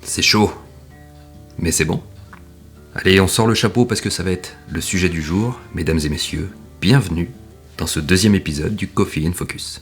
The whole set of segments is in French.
C'est chaud, mais c'est bon. Allez, on sort le chapeau parce que ça va être le sujet du jour. Mesdames et messieurs, bienvenue dans ce deuxième épisode du Coffee and Focus.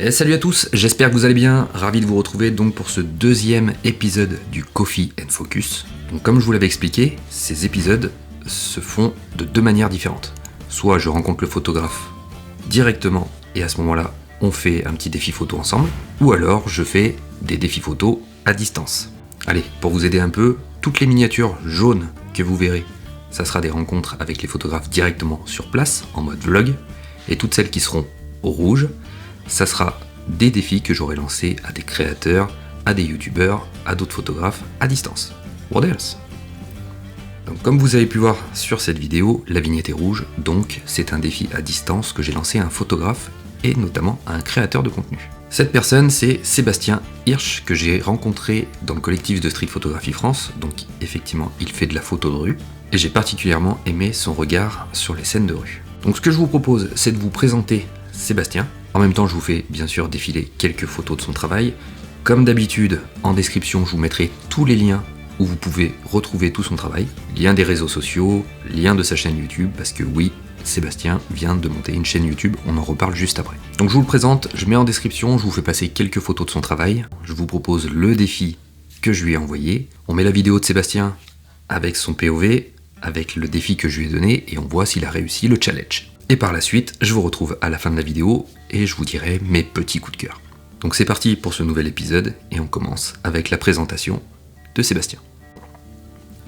Et salut à tous, j'espère que vous allez bien, ravi de vous retrouver donc pour ce deuxième épisode du Coffee and Focus. Donc comme je vous l'avais expliqué, ces épisodes se font de deux manières différentes. Soit je rencontre le photographe directement et à ce moment-là on fait un petit défi photo ensemble, ou alors je fais des défis photos à distance. Allez, pour vous aider un peu, toutes les miniatures jaunes que vous verrez, ça sera des rencontres avec les photographes directement sur place, en mode vlog, et toutes celles qui seront au rouge, ça sera des défis que j'aurai lancés à des créateurs, à des youtubeurs, à d'autres photographes à distance. What else? Donc comme vous avez pu voir sur cette vidéo, la vignette est rouge, donc c'est un défi à distance que j'ai lancé à un photographe et notamment à un créateur de contenu. Cette personne, c'est Sébastien Hirsch, que j'ai rencontré dans le collectif de Street Photography France, donc effectivement il fait de la photo de rue, et j'ai particulièrement aimé son regard sur les scènes de rue. Donc ce que je vous propose, c'est de vous présenter Sébastien. En même temps, je vous fais bien sûr défiler quelques photos de son travail. Comme d'habitude, en description, je vous mettrai tous les liens où vous pouvez retrouver tout son travail. Lien des réseaux sociaux, lien de sa chaîne YouTube, parce que oui, Sébastien vient de monter une chaîne YouTube, on en reparle juste après. Donc je vous le présente, je mets en description, je vous fais passer quelques photos de son travail. Je vous propose le défi que je lui ai envoyé. On met la vidéo de Sébastien avec son POV, avec le défi que je lui ai donné, et on voit s'il a réussi le challenge. Et par la suite, je vous retrouve à la fin de la vidéo et je vous dirai mes petits coups de cœur. Donc c'est parti pour ce nouvel épisode et on commence avec la présentation de Sébastien.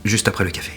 Juste après le café.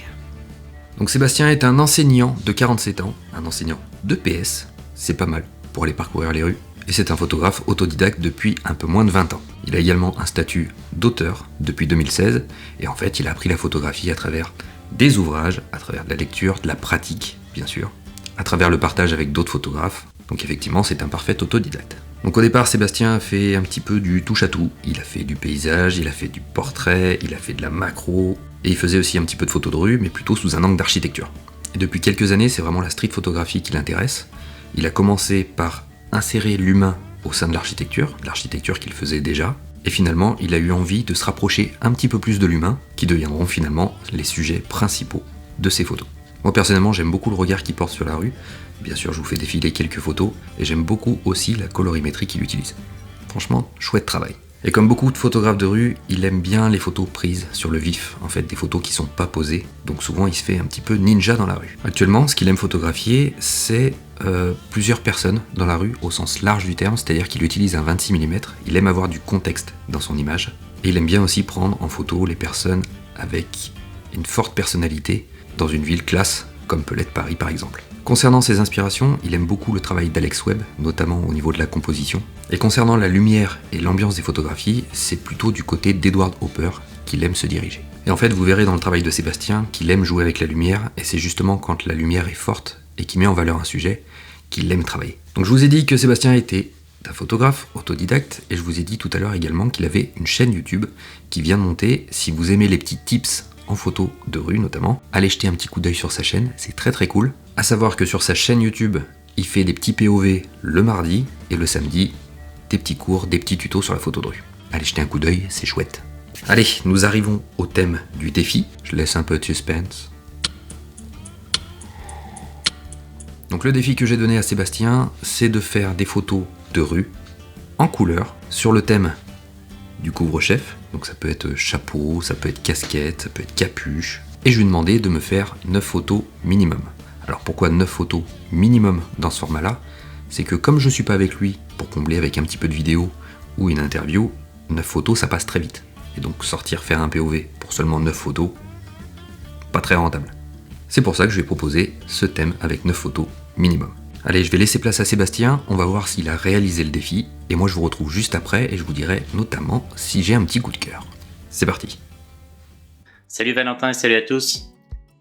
Donc Sébastien est un enseignant de 47 ans, un enseignant de PS, c'est pas mal pour aller parcourir les rues, et c'est un photographe autodidacte depuis un peu moins de 20 ans. Il a également un statut d'auteur depuis 2016 et en fait il a appris la photographie à travers des ouvrages, à travers de la lecture, de la pratique bien sûr, à travers le partage avec d'autres photographes, donc effectivement c'est un parfait autodidacte. Donc au départ Sébastien a fait un petit peu du touche-à-tout, il a fait du paysage, il a fait du portrait, il a fait de la macro, et il faisait aussi un petit peu de photos de rue, mais plutôt sous un angle d'architecture. Et depuis quelques années c'est vraiment la street photographie qui l'intéresse. Il a commencé par insérer l'humain au sein de l'architecture qu'il faisait déjà, et finalement il a eu envie de se rapprocher un petit peu plus de l'humain, qui deviendront finalement les sujets principaux de ses photos. Moi personnellement j'aime beaucoup le regard qu'il porte sur la rue, bien sûr je vous fais défiler quelques photos, et j'aime beaucoup aussi la colorimétrie qu'il utilise. Franchement, chouette travail. Et comme beaucoup de photographes de rue, il aime bien les photos prises sur le vif, en fait des photos qui sont pas posées, donc souvent il se fait un petit peu ninja dans la rue. Actuellement, ce qu'il aime photographier, c'est plusieurs personnes dans la rue au sens large du terme, c'est-à-dire qu'il utilise un 26 mm, il aime avoir du contexte dans son image, et il aime bien aussi prendre en photo les personnes avec une forte personnalité, dans une ville classe, comme peut l'être Paris par exemple. Concernant ses inspirations, il aime beaucoup le travail d'Alex Webb, notamment au niveau de la composition. Et concernant la lumière et l'ambiance des photographies, c'est plutôt du côté d'Edward Hopper qu'il aime se diriger. Et en fait, vous verrez dans le travail de Sébastien qu'il aime jouer avec la lumière, et c'est justement quand la lumière est forte et qui met en valeur un sujet qu'il aime travailler. Donc je vous ai dit que Sébastien était un photographe autodidacte, et je vous ai dit tout à l'heure également qu'il avait une chaîne YouTube qui vient de monter. Si vous aimez les petits tips en photo de rue notamment, allez jeter un petit coup d'œil sur sa chaîne, c'est très très cool. À savoir que sur sa chaîne YouTube, il fait des petits POV le mardi et le samedi, des petits cours, des petits tutos sur la photo de rue. Allez jeter un coup d'œil, c'est chouette. Allez, nous arrivons au thème du défi. Je laisse un peu de suspense. Donc le défi que j'ai donné à Sébastien, c'est de faire des photos de rue en couleur sur le thème du couvre-chef, donc ça peut être chapeau, ça peut être casquette, ça peut être capuche, et je lui ai demandé de me faire 9 photos minimum. Alors pourquoi 9 photos minimum dans ce format-là? C'est que comme je suis pas avec lui pour combler avec un petit peu de vidéo ou une interview, 9 photos ça passe très vite. Et donc sortir faire un POV pour seulement 9 photos, pas très rentable. C'est pour ça que je vais proposer ce thème avec 9 photos minimum. Allez, je vais laisser place à Sébastien, on va voir s'il a réalisé le défi, et moi je vous retrouve juste après et je vous dirai notamment si j'ai un petit coup de cœur. C'est parti. Salut Valentin et salut à tous.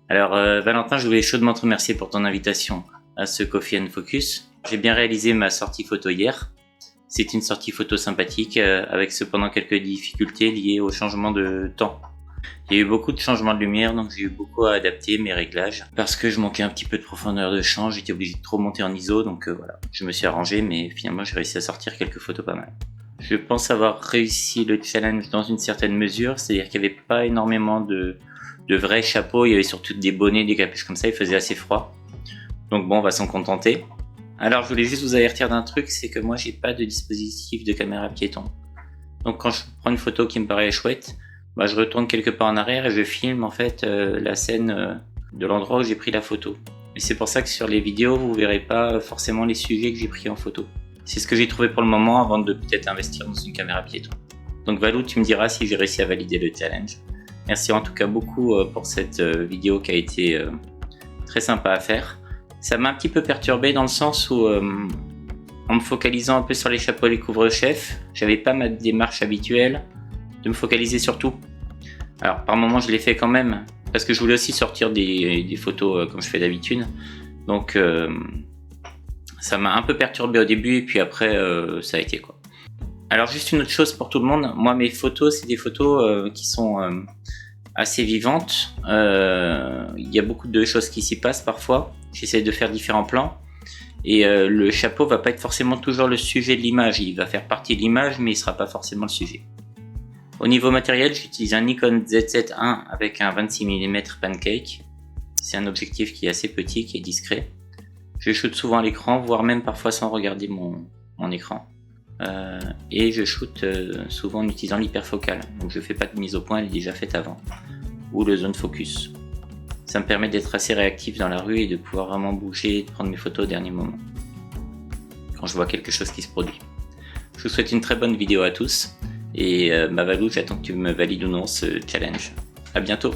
Alors Valentin, je voulais chaudement te remercier pour ton invitation à ce Coffee and Focus. J'ai bien réalisé ma sortie photo hier. C'est une sortie photo sympathique, avec cependant quelques difficultés liées au changement de temps. Il y a eu beaucoup de changements de lumière, donc j'ai eu beaucoup à adapter mes réglages. Parce que je manquais un petit peu de profondeur de champ, j'étais obligé de trop monter en ISO, donc voilà. Je me suis arrangé, mais finalement j'ai réussi à sortir quelques photos pas mal. Je pense avoir réussi le challenge dans une certaine mesure, c'est-à-dire qu'il n'y avait pas énormément de vrais chapeaux, il y avait surtout des bonnets, des capuches comme ça, il faisait assez froid. Donc bon, on va s'en contenter. Alors je voulais juste vous avertir d'un truc, c'est que moi j'ai pas de dispositif de caméra piéton. Donc quand je prends une photo qui me paraît chouette, je retourne quelque part en arrière et je filme en fait la scène de l'endroit où j'ai pris la photo. Et c'est pour ça que sur les vidéos, vous verrez pas forcément les sujets que j'ai pris en photo. C'est ce que j'ai trouvé pour le moment avant de peut-être investir dans une caméra piéton. Donc Valou, tu me diras si j'ai réussi à valider le challenge. Merci en tout cas beaucoup pour cette vidéo qui a été très sympa à faire. Ça m'a un petit peu perturbé dans le sens où en me focalisant un peu sur les chapeaux et les couvre-chefs, j'avais pas ma démarche habituelle de me focaliser sur tout. Alors par moments je l'ai fait quand même, parce que je voulais aussi sortir des photos comme je fais d'habitude. Donc ça m'a un peu perturbé au début et puis après ça a été quoi. Alors juste une autre chose pour tout le monde, moi mes photos c'est des photos qui sont assez vivantes. Il y a beaucoup de choses qui s'y passent parfois. J'essaie de faire différents plans et le chapeau va pas être forcément toujours le sujet de l'image. Il va faire partie de l'image mais il sera pas forcément le sujet. Au niveau matériel, j'utilise un Nikon ZZ1 avec un 26 mm pancake. C'est un objectif qui est assez petit, qui est discret. Je shoot souvent à l'écran, voire même parfois sans regarder mon écran. Et je shoot souvent en utilisant l'hyperfocale. Donc je fais pas de mise au point, elle est déjà faite avant. Ou le zone focus. Ça me permet d'être assez réactif dans la rue et de pouvoir vraiment bouger et de prendre mes photos au dernier moment. Quand je vois quelque chose qui se produit. Je vous souhaite une très bonne vidéo à tous. Et Valou, j'attends que tu me valides ou non ce challenge. À bientôt.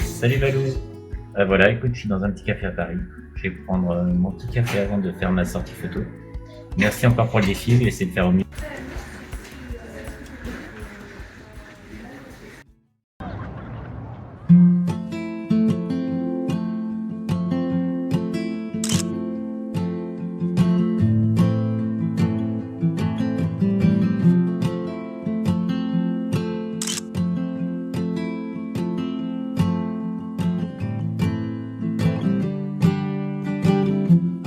Salut Valou. Voilà, écoute, je suis dans un petit café à Paris. Je vais prendre mon petit café avant de faire ma sortie photo. Merci encore pour le défi, je vais essayer de faire au mieux.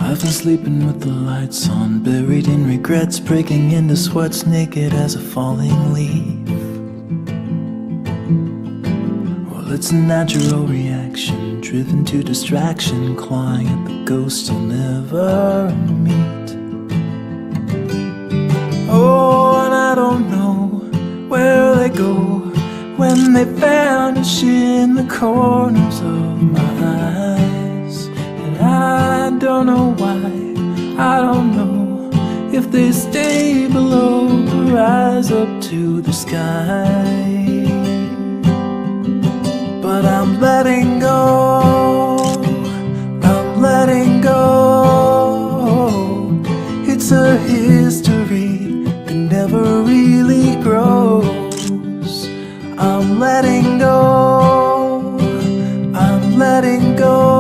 I've been sleeping with the lights on, buried in regrets, breaking into sweats, naked as a falling leaf. Well, it's a natural reaction, driven to distraction, clawing at the ghosts I'll never meet. Oh, and I don't know where they go when they vanish in the corners of my eyes. And I don't know why, I don't know if they stay below or rise up to the sky. But I'm letting go, I'm letting go. It's a history that never really grows. I'm letting go, I'm letting go.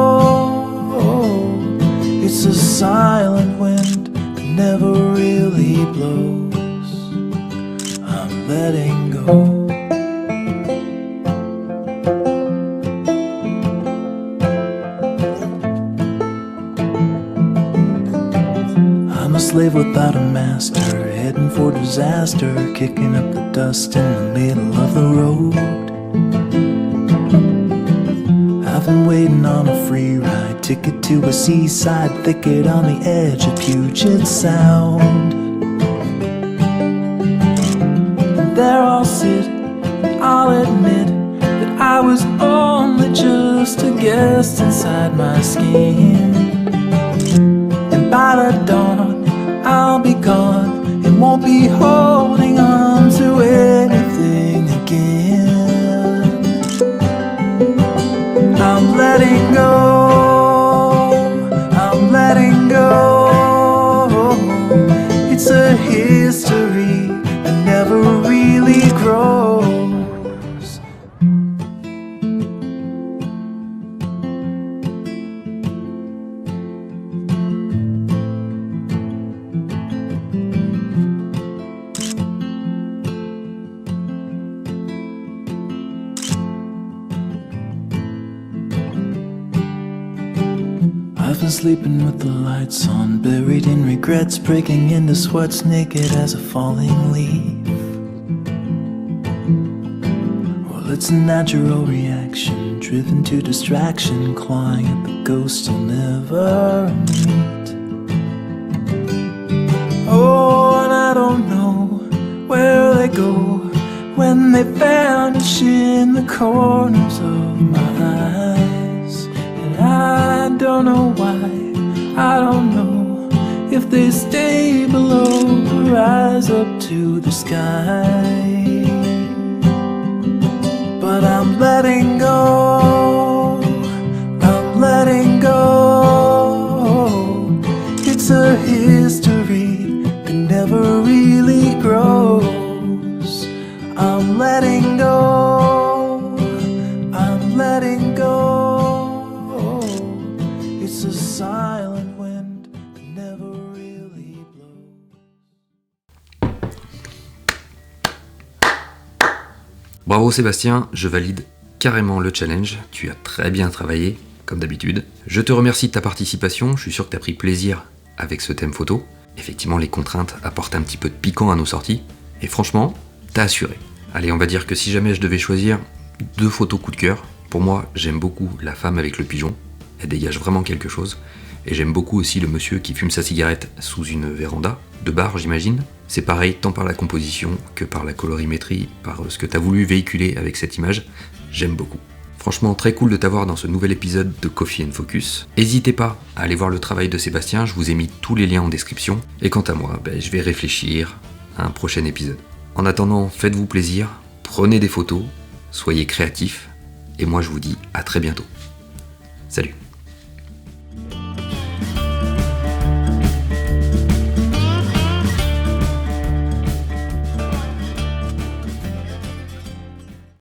It's a silent wind that never really blows. I'm letting go. I'm a slave without a master, heading for disaster, kicking up the dust in the middle of the road. I've been waiting on a free ride, ticket to a seaside thicket on the edge of Puget Sound. And there I'll sit, and I'll admit that I was only just a guest inside my skin. And by the dawn, I'll be gone and won't be holding on to anything again. I'm letting go, I'm letting go. It's a history that never often sleeping with the lights on, buried in regrets, breaking into sweats, naked as a falling leaf. Well, it's a natural reaction, driven to distraction, clawing at the ghost you'll never meet. Oh, and I don't know where they go when they vanish in the corners of my eyes. And I don't know why, I don't know if they stay below or rise up to the sky. But I'm letting go, I'm letting go. It's a history that never really grows. I'm letting go, I'm letting go. It's a silent wind that never really blows. Bravo Sébastien, je valide carrément le challenge, tu as très bien travaillé, comme d'habitude. Je te remercie de ta participation, je suis sûr que tu as pris plaisir avec ce thème photo. Effectivement, les contraintes apportent un petit peu de piquant à nos sorties, et franchement, t'as assuré. Allez, on va dire que si jamais je devais choisir 2 photos coup de cœur, pour moi, j'aime beaucoup la femme avec le pigeon, elle dégage vraiment quelque chose, et j'aime beaucoup aussi le monsieur qui fume sa cigarette sous une véranda, de bar j'imagine. C'est pareil tant par la composition que par la colorimétrie, par ce que t'as voulu véhiculer avec cette image, j'aime beaucoup. Franchement, très cool de t'avoir dans ce nouvel épisode de Coffee and Focus. N'hésitez pas à aller voir le travail de Sébastien, je vous ai mis tous les liens en description, et quant à moi, je vais réfléchir à un prochain épisode. En attendant, faites-vous plaisir, prenez des photos, soyez créatifs, et moi je vous dis à très bientôt. Salut!